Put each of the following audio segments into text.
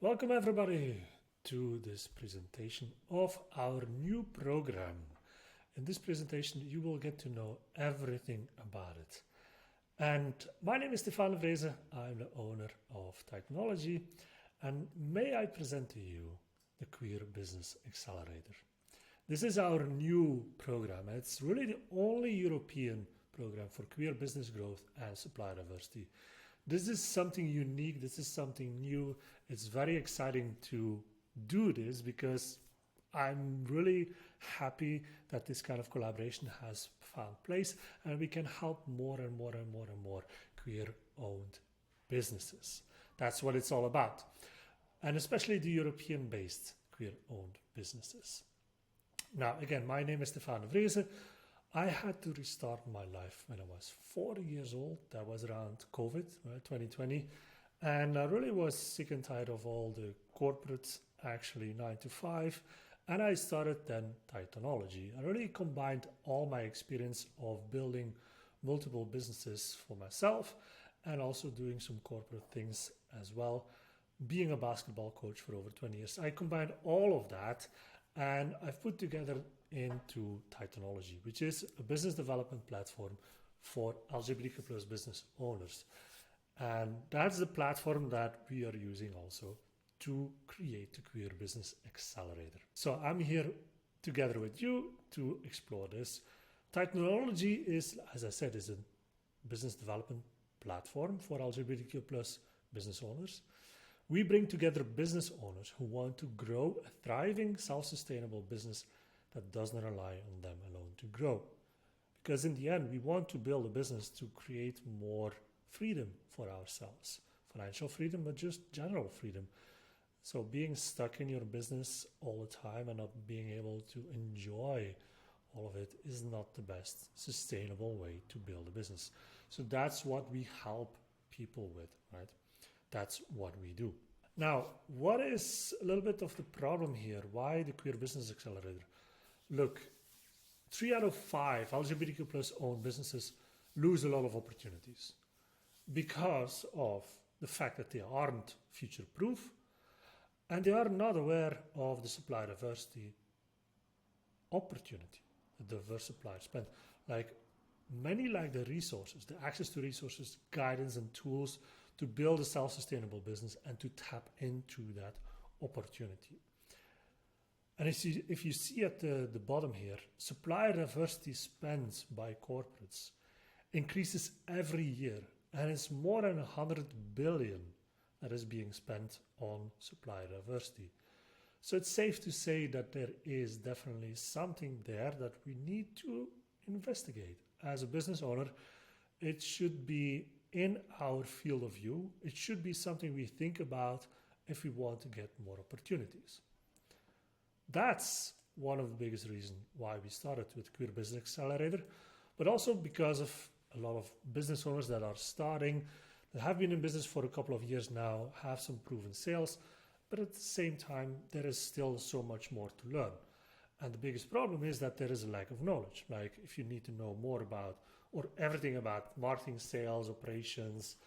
Welcome everybody to this presentation of our new program. In this presentation you will get to know everything about it. And my name is Titanology. I'm the owner of Titanology, and may I present to you the Queer Business Accelerator. This is our new program. It's really the only European program for queer business growth and supplier diversity. This is something unique. This is something new. It's very exciting to do this because I'm really happy that this kind of collaboration has found place and we can help more and more queer-owned businesses. That's what it's all about. And especially the European-based queer-owned businesses. Now, again, my name is Stefan Vreese. I had to restart my life when I was 40 years old. That was around COVID, right, 2020. And I really was sick and tired of all the corporates, actually 9 to 5. And I started then Titanology. I really combined all my experience of building multiple businesses for myself and also doing some corporate things as well. Being a basketball coach for over 20 years, I combined all of that and I've put together into Titanology, which is a business development platform for LGBTQ plus business owners. And that's the platform that we are using also to create the Queer Business Accelerator. So I'm here together with you to explore this. Titanology is, as I said, is a business development platform for LGBTQ plus business owners. We bring together business owners who want to grow a thriving, self-sustainable business that does not rely on them alone to grow. Because in the end, we want to build a business to create more freedom for ourselves. Financial freedom, but just general freedom. So being stuck in your business all the time and not being able to enjoy all of it is not the best sustainable way to build a business. So that's what we help people with, right? That's what we do. Now, what is a little bit of the problem here? Why the Queer Business Accelerator? Look, 3 out of 5 LGBTQ plus owned businesses lose a lot of opportunities because of the fact that they aren't future proof and they are not aware of the supplier diversity opportunity, the diverse supplier spend. Like many lack the resources, the access to resources, guidance and tools to build a self-sustainable business and to tap into that opportunity. And if you see at the bottom here, supplier diversity spent by corporates increases every year, and it's more than 100 billion that is being spent on supplier diversity. So it's safe to say that there is definitely something there that we need to investigate. As a business owner, it should be in our field of view. It should be something we think about if we want to get more opportunities. That's one of the biggest reasons why we started with Queer Business Accelerator, but also because of a lot of business owners that are starting, that have been in business for a couple of years now, have some proven sales, but at the same time, there is still so much more to learn. And the biggest problem is that there is a lack of knowledge. Like if you need to know more about or everything about marketing, sales, operations,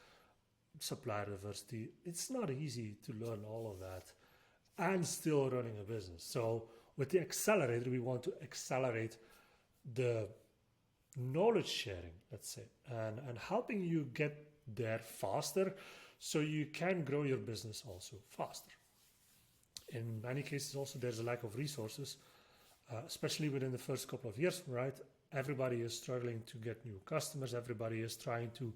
supplier diversity, it's not easy to learn all of that and still running a business. So with the accelerator, we want to accelerate the knowledge sharing, let's say, and helping you get there faster so you can grow your business also faster. In many cases also there's a lack of resources, especially within the first couple of years, right? Everybody is struggling to get new customers. Everybody is trying to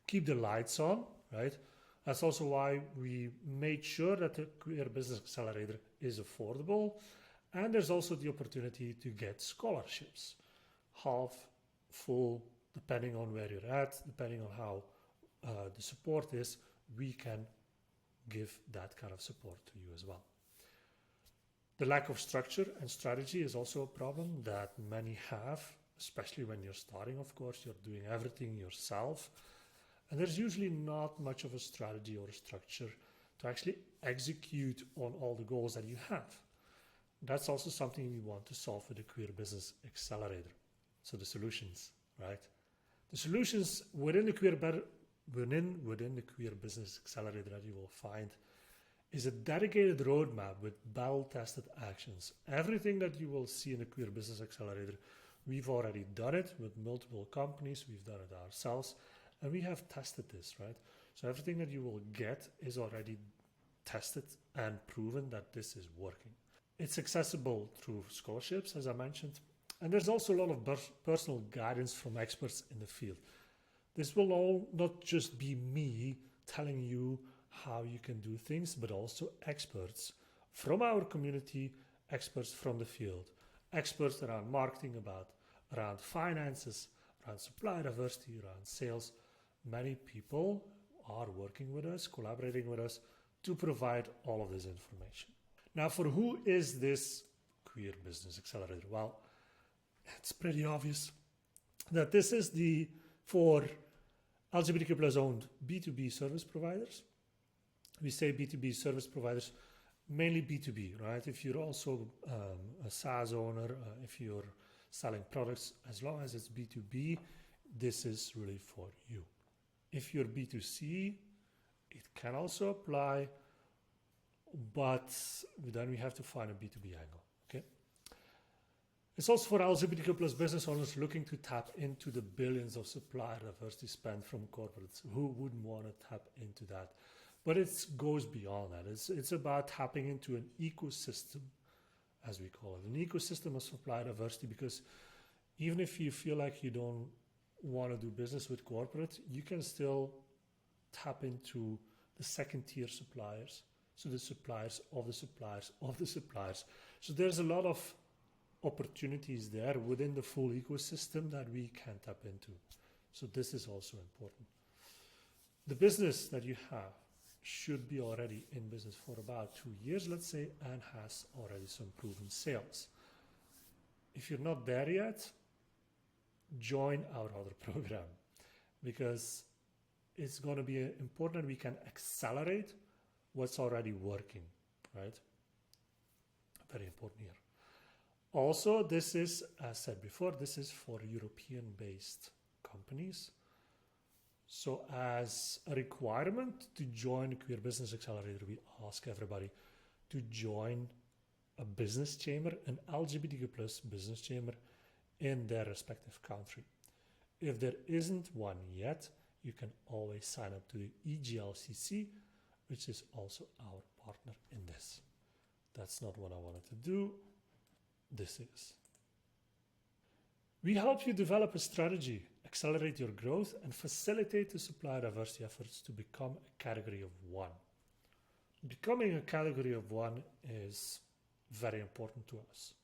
keep the lights on, right? That's also why we made sure that the Queer Business Accelerator is affordable. And there's also the opportunity to get scholarships, half, full, depending on where you're at, depending on how the support is, we can give that kind of support to you as well. The lack of structure and strategy is also a problem that many have, especially when you're starting, of course, you're doing everything yourself. And there's usually not much of a strategy or a structure to actually execute on all the goals that you have. That's also something we want to solve with the Queer Business Accelerator. So the solutions, right? The solutions within the Queer Business Accelerator that you will find is a dedicated roadmap with battle-tested actions. Everything that you will see in the Queer Business Accelerator, we've already done it with multiple companies, we've done it ourselves, and we have tested this, right? So everything that you will get is already tested and proven that this is working. It's accessible through scholarships, as I mentioned, and there's also a lot of personal guidance from experts in the field. This will all not just be me telling you how you can do things, but also experts from our community, experts from the field, experts around marketing, around finances, around supplier diversity, around sales. Many people are working with us, collaborating with us to provide all of this information. Now, for who is this Queer Business Accelerator? Well, it's pretty obvious that this is for LGBTQ plus owned B2B service providers. We say B2B service providers, mainly B2B, right? If you're also a SaaS owner, if you're selling products, as long as it's B2B, this is really for you. If you're B2C, it can also apply, but then we have to find a B2B angle, okay? It's also for LGBTQ plus business owners looking to tap into the billions of supplier diversity spent from corporates. Who wouldn't want to tap into that? But it goes beyond that. It's about tapping into an ecosystem, as we call it, an ecosystem of supplier diversity, because even if you feel like you don't want to do business with corporate, you can still tap into the second tier suppliers. So the suppliers of the suppliers of the suppliers. So there's a lot of opportunities there within the full ecosystem that we can tap into. So this is also important. The business that you have should be already in business for about 2 years, let's say, and has already some proven sales. If you're not there yet, join our other program, because it's going to be important that we can accelerate what's already working, right? Very important here. Also, this is, as said before, this is for European-based companies. So as a requirement to join the Queer Business Accelerator, we ask everybody to join a business chamber, an LGBTQ plus business chamber in their respective country. If there isn't one yet, you can always sign up to the EGLCC, which is also our partner in this. That's not what I wanted to do. This is. We help you develop a strategy, accelerate your growth, and facilitate the supplier diversity efforts to become a category of one. Becoming a category of one is very important to us.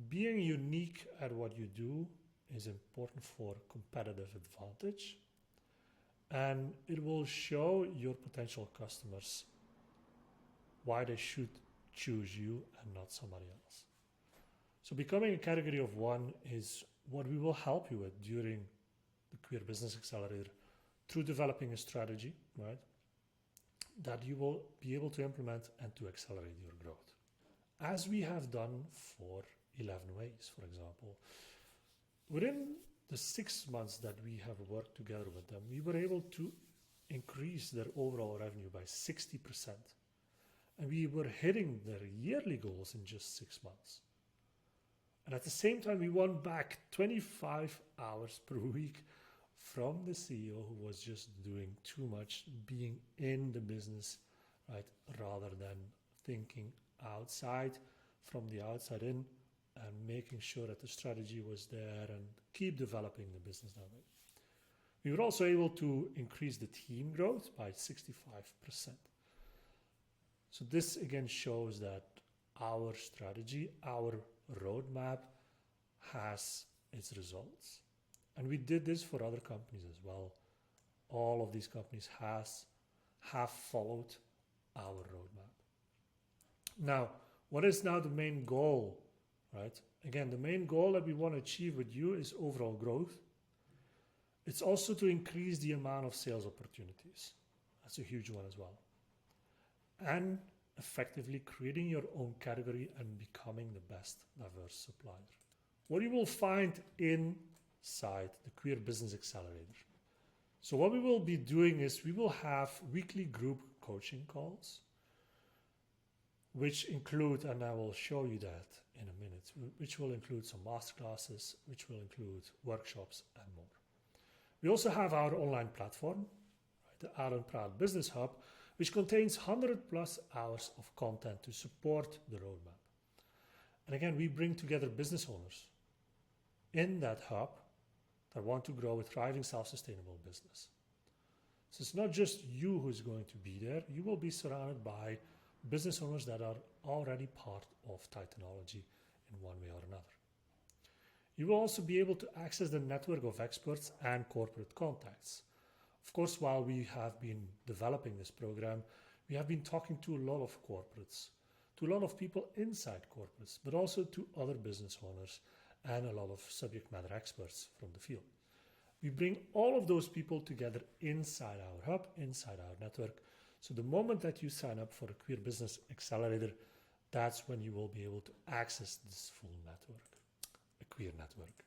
Being unique at what you do is important for competitive advantage, and it will show your potential customers why they should choose you and not somebody else. So becoming a category of one is what we will help you with during the Queer Business Accelerator through developing a strategy, right, that you will be able to implement and to accelerate your growth. As we have done for 11 Ways, for example, within the 6 months that we have worked together with them, we were able to increase their overall revenue by 60%. And we were hitting their yearly goals in just 6 months. And at the same time, we won back 25 hours per week from the CEO who was just doing too much, being in the business, right, rather than thinking outside, from the outside in, and making sure that the strategy was there and keep developing the business that way. We were also able to increase the team growth by 65%. So this again shows that our strategy, our roadmap has its results. And we did this for other companies as well. All of these companies have followed our roadmap. Now, what is now the main goal, right? Again, the main goal that we want to achieve with you is overall growth. It's also to increase the amount of sales opportunities. That's a huge one as well. And effectively creating your own category and becoming the best diverse supplier. What you will find inside the Queer Business Accelerator. So what we will be doing is we will have weekly group coaching calls, which include, and I will show you that in a minute, which will include some masterclasses, which will include workshops and more. We also have our online platform, the Aaron Praat Business Hub, which contains 100 plus hours of content to support the roadmap. And again, we bring together business owners in that hub that want to grow a thriving, self-sustainable business. So it's not just you who's going to be there. You will be surrounded by business owners that are already part of Titanology in one way or another. You will also be able to access the network of experts and corporate contacts. Of course, while we have been developing this program, we have been talking to a lot of corporates, to a lot of people inside corporates, but also to other business owners and a lot of subject matter experts from the field. We bring all of those people together inside our hub, inside our network. So the moment that you sign up for a Queer Business Accelerator, that's when you will be able to access this full network, a queer network.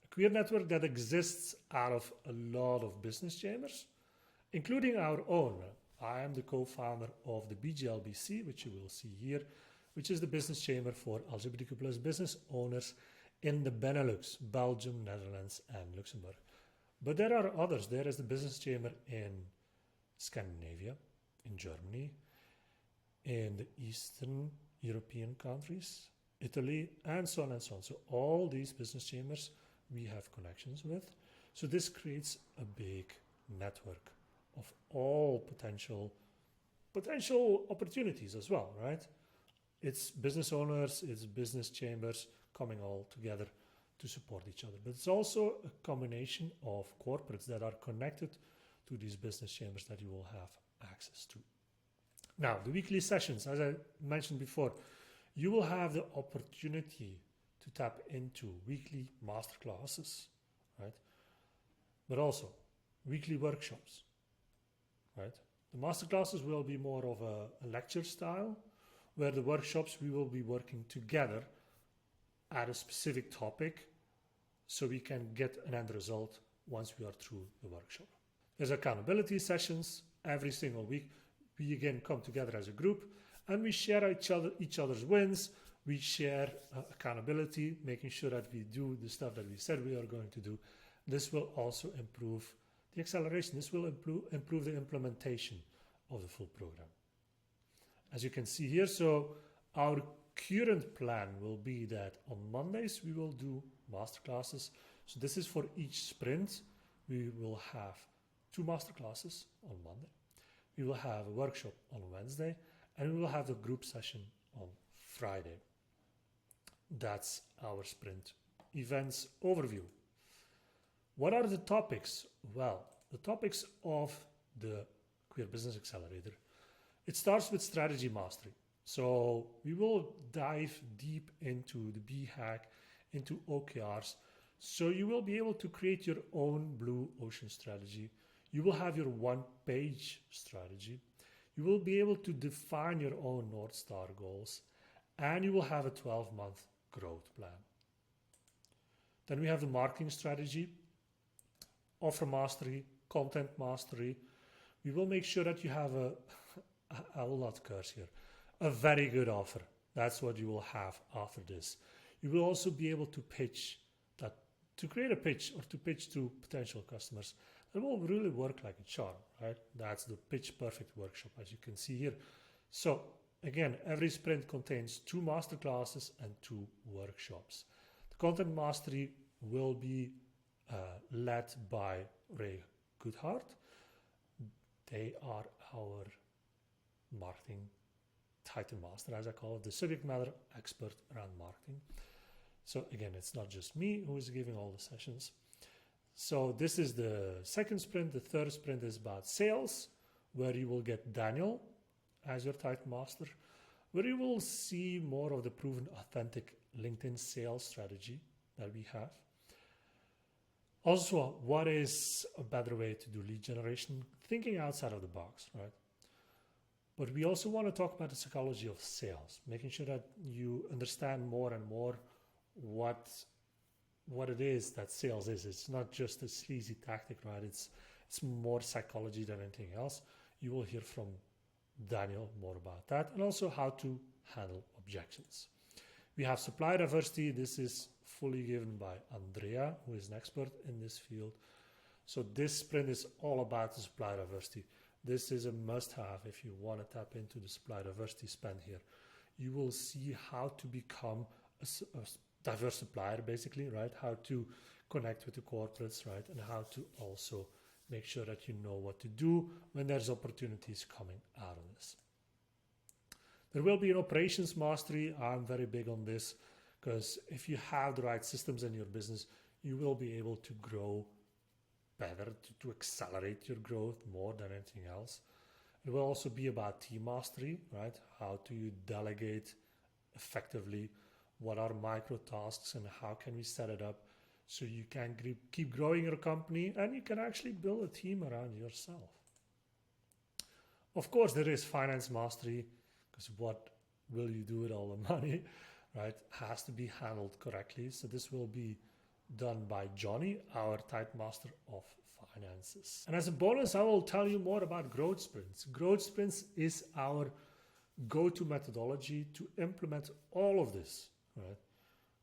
A queer network that exists out of a lot of business chambers, including our own. I am the co-founder of the BGLBC, which you will see here, which is the business chamber for LGBTQ plus business owners in the Benelux, Belgium, Netherlands, and Luxembourg. But there are others. There is the business chamber in Scandinavia, in Germany, in the Eastern European countries, Italy, and so on and so on. So all these business chambers we have connections with. So this creates a big network of all potential opportunities as well, right? It's business owners, it's business chambers coming all together to support each other. But it's also a combination of corporates that are connected to these business chambers that you will have access to. Now, the weekly sessions, as I mentioned before, you will have the opportunity to tap into weekly masterclasses, right? But also weekly workshops, right? The masterclasses will be more of a lecture style, where the workshops we will be working together at a specific topic so we can get an end result once we are through the workshop. There's accountability sessions every single week. We again come together as a group and we share each other's wins. We share accountability, making sure that we do the stuff that we said we are going to do. This will also improve the acceleration. This will improve the implementation of the full program. As you can see here, so our current plan will be that on Mondays we will do masterclasses. So this is for each sprint. We will have 2 masterclasses on Monday. We will have a workshop on Wednesday, and we will have the group session on Friday. That's our sprint events overview. What are the topics? Well, the topics of the Queer Business Accelerator. It starts with strategy mastery. So we will dive deep into the BHAG, into OKRs. So you will be able to create your own blue ocean strategy. You will have your one-page strategy. You will be able to define your own North Star goals, and you will have a 12-month growth plan. Then we have the marketing strategy, offer mastery, content mastery. We will make sure that you have I will not curse here, a very good offer. That's what you will have after this. You will also be able to create a pitch or to pitch to potential customers. It will really work like a charm, right? That's the Pitch Perfect workshop, as you can see here. So again, every sprint contains 2 masterclasses and 2 workshops. The content mastery will be led by Ray Goodhart. They are our marketing title master, as I call it, the subject matter expert around marketing. So again, it's not just me who is giving all the sessions. So this is the second sprint. The third sprint is about sales, where you will get Daniel as your title master, where you will see more of the proven, authentic LinkedIn sales strategy that we have. Also, what is a better way to do lead generation? Thinking outside of the box, right? But we also want to talk about the psychology of sales, making sure that you understand more and more what it is that sales is. It's not just a sleazy tactic, right? It's more psychology than anything else. You will hear from Daniel more about that, and also how to handle objections. We have supplier diversity. This is fully given by Andrea, who is an expert in this field. So this sprint is all about the supplier diversity. This is a must-have if you want to tap into the supplier diversity spend here. You will see how to become a diverse supplier, basically, right? How to connect with the corporates, right? And how to also make sure that you know what to do when there's opportunities coming out of this. There will be an operations mastery. I'm very big on this because if you have the right systems in your business, you will be able to grow better, to accelerate your growth more than anything else. It will also be about team mastery, right? How do you delegate effectively? What are micro tasks and how can we set it up so you can keep growing your company and you can actually build a team around yourself. Of course, there is finance mastery, because what will you do with all the money, right? Has to be handled correctly. So this will be done by Johnny, our type master of finances. And as a bonus, I will tell you more about growth sprints. Growth sprints is our go-to methodology to implement all of this, right?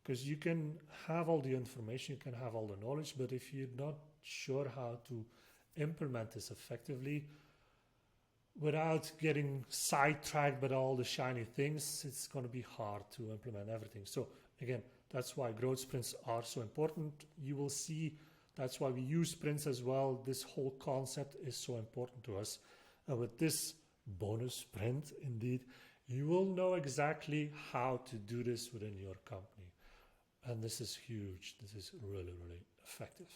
Because you can have all the information, you can have all the knowledge, but if you're not sure how to implement this effectively, without getting sidetracked by all the shiny things, it's going to be hard to implement everything. So again, that's why growth sprints are so important. You will see that's why we use sprints as well. This whole concept is so important to us. And with this bonus sprint, indeed, you will know exactly how to do this within your company. And this is huge. This is really, really effective.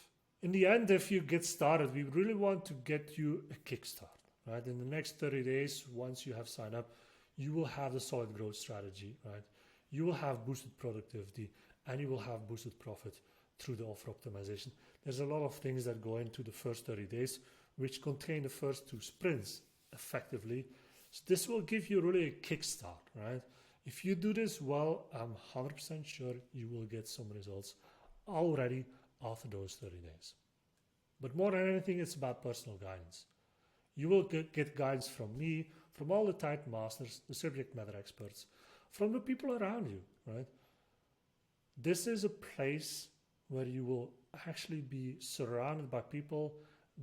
In the end, if you get started, we really want to get you a kickstart. Right? In the next 30 days, once you have signed up, you will have the solid growth strategy, right? You will have boosted productivity and you will have boosted profit through the offer optimization. There's a lot of things that go into the first 30 days, which contain the first 2 sprints effectively. So this will give you really a kickstart, right? If you do this well, I'm 100% sure you will get some results already after those 30 days. But more than anything, it's about personal guidance. You will get guidance from me, from all the type masters, the subject matter experts, from the people around you, right? This is a place where you will actually be surrounded by people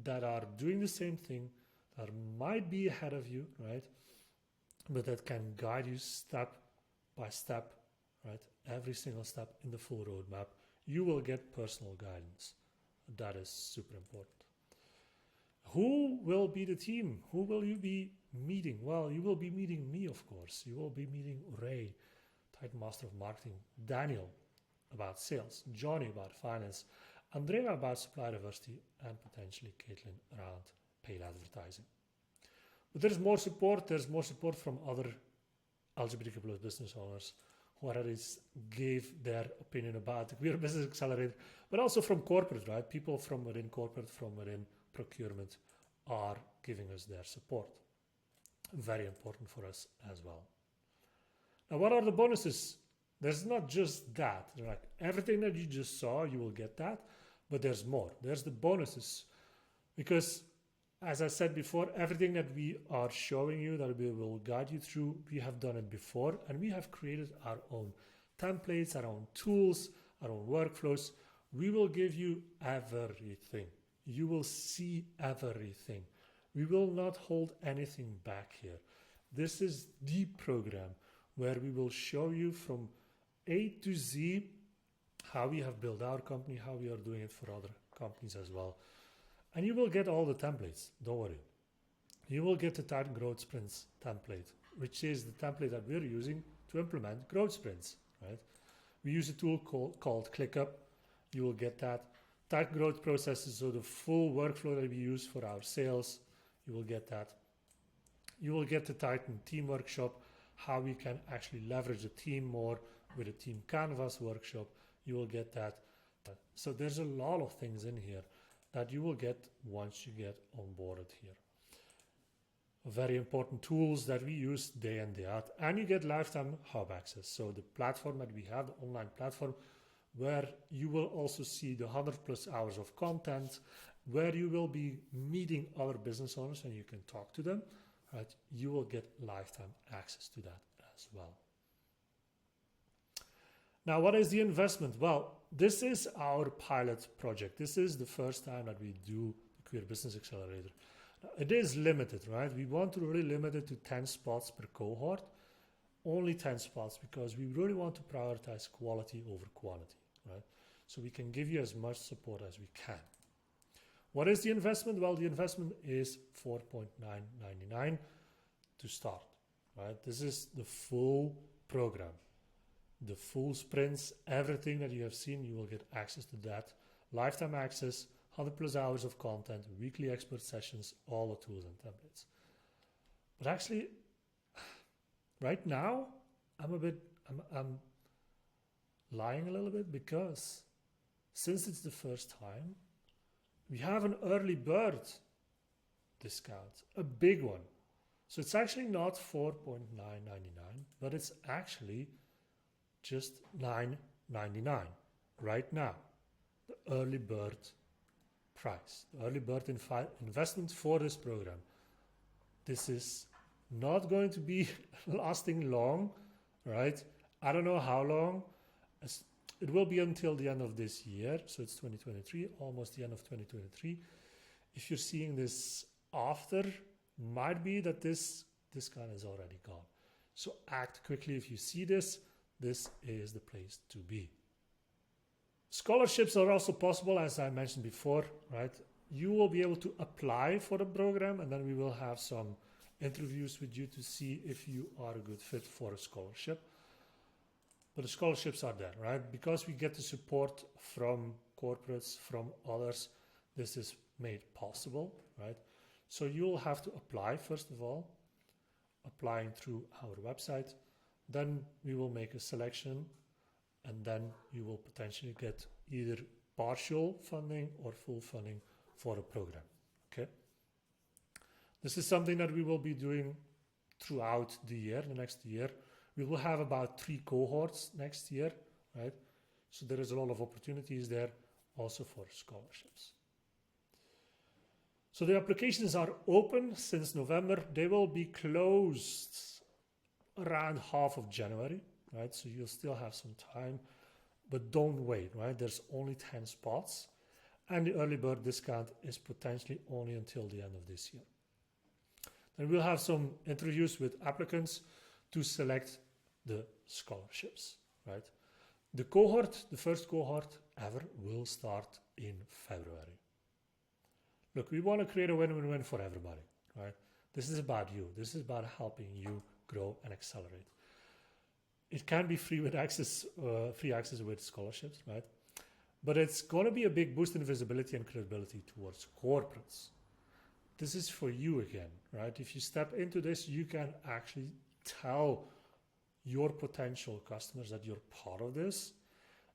that are doing the same thing, that might be ahead of you, right? But that can guide you step by step, right? Every single step in the full roadmap. You will get personal guidance. That is super important. Who will be the team? Who will you be meeting? Well, you will be meeting me, of course. You will be meeting Ray, Titan Master of Marketing, Daniel about sales, Johnny about finance, Andrea about supplier diversity, and potentially Caitlin around paid advertising. But there's more support. There's more support from other LGBTQ plus business owners who already gave their opinion about the Queer Business Accelerator, but also from corporate, right? People from within corporate, from within procurement are giving us their support. Very important for us as well. Now, what are the bonuses? There's not just that. Like everything that you just saw, you will get that, but there's more. There's the bonuses. Because as I said before, everything that we are showing you, that we will guide you through, we have done it before, and we have created our own templates, our own tools, our own workflows. We will give you everything. You will see everything. We will not hold anything back here. This is the program where we will show you from A to Z how we have built our company, how we are doing it for other companies as well. And you will get all the templates, don't worry. You will get the Titan Growth Sprints template, which is the template that we're using to implement growth sprints, right? We use a tool called ClickUp. You will get that. Titan growth processes, so the full workflow that we use for our sales, you will get that. You will get the Titan team workshop, how we can actually leverage the team more with a team canvas workshop. You will get that. So there's a lot of things in here that you will get once you get onboarded here. Very important tools that we use day in, day out. And you get lifetime hub access. So the platform that we have, the online platform, where you will also see the 100+ hours of content, where you will be meeting other business owners and you can talk to them, right? You will get lifetime access to that as well. Now, what is the investment? Well, this is our pilot project. This is the first time that we do the Queer Business Accelerator. Now, it is limited, right? We want to really limit it to 10 spots per cohort, only 10 spots, because we really want to prioritize quality over quantity, right? So we can give you as much support as we can. What is the investment? Well, the investment is $4.999 to start, right? This is the full program, the full sprints, everything that you have seen, you will get access to that. Lifetime access, 100+ hours of content, weekly expert sessions, all the tools and templates. But actually, right now, I'm lying a little bit, because since it's the first time, we have an early bird discount, a big one. So it's actually not $4.999, but it's actually just $9.99 right now, the early bird price, the early bird investment for this program. This is not going to be lasting long, right? I don't know how long. It will be until the end of this year, so it's 2023, almost the end of 2023. If you're seeing this after, might be that this discount is already gone. So act quickly if you see this. This is the place to be. Scholarships are also possible, as I mentioned before, right? You will be able to apply for the program, and then we will have some interviews with you to see if you are a good fit for a scholarship. But the scholarships are there, right? Because we get the support from corporates, from others, this is made possible, right? So you'll have to apply, first of all, applying through our website. Then we will make a selection, and then you will potentially get either partial funding or full funding for a program, okay? This is something that we will be doing throughout the year, the next year. We will have about 3 cohorts next year, right? So there is a lot of opportunities there also for scholarships. So the applications are open since November. They will be closed around half of January, right? So you'll still have some time, but don't wait, right? There's only 10 spots, and the early bird discount is potentially only until the end of this year. Then we'll have some interviews with applicants to select the scholarships, right? The cohort, the first cohort ever, will start in February. Look, we want to create a win-win-win for everybody, right? This is about you. This is about helping you grow and accelerate. It can be free with access, free access with scholarships, right? But it's going to be a big boost in visibility and credibility towards corporates. This is for you again, right? If you step into this, you can actually tell your potential customers that you're part of this.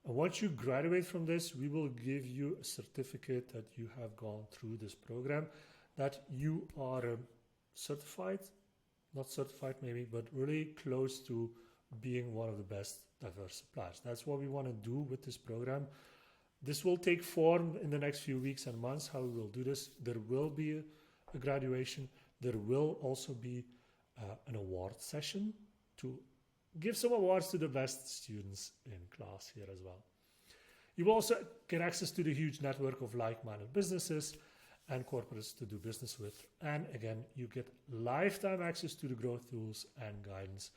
And once you graduate from this, we will give you a certificate that you have gone through this program, that you are certified, not certified maybe, but really close to being one of the best diverse suppliers. That's what we want to do with this program. This will take form in the next few weeks and months, how we will do this. There will be a graduation. There will also be an award session to give some awards to the best students in class here as well. You will also get access to the huge network of like-minded businesses and corporates to do business with. And again, you get lifetime access to the growth tools and guidance,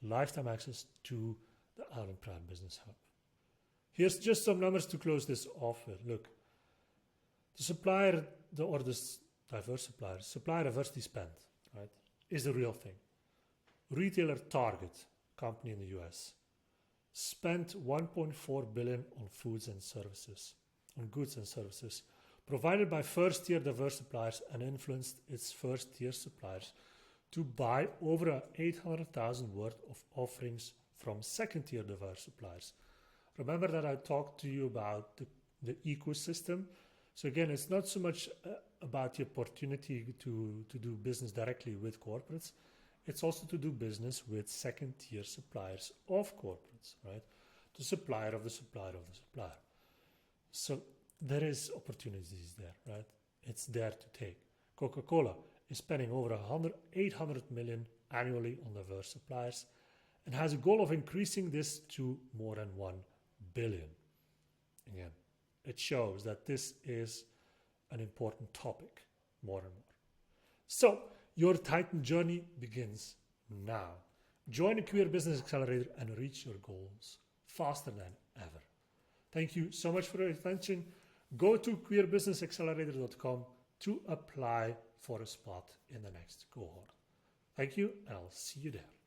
lifetime access to the Out and Proud Business Hub. Here's just some numbers to close this off with. Look, the supplier, or the diverse suppliers, supplier diversity spend, right, is the real thing. Retailer Target, company in the US, spent $1.4 billion on foods and services, on goods and services, provided by first-tier diverse suppliers, and influenced its first-tier suppliers to buy over 800,000 worth of offerings from second-tier diverse suppliers. Remember that I talked to you about the ecosystem. So again, it's not so much about the opportunity to do business directly with corporates. It's also to do business with second-tier suppliers of corporates, right? The supplier of the supplier of the supplier. So there is opportunities there, right? It's there to take. Coca-Cola is spending over 800 million annually on diverse suppliers and has a goal of increasing this to more than 1 billion. Again, it shows that this is an important topic more and more. So, your Titan journey begins now. Join the Queer Business Accelerator and reach your goals faster than ever. Thank you so much for your attention. Go to queerbusinessaccelerator.com to apply for a spot in the next cohort. Thank you, and I'll see you there.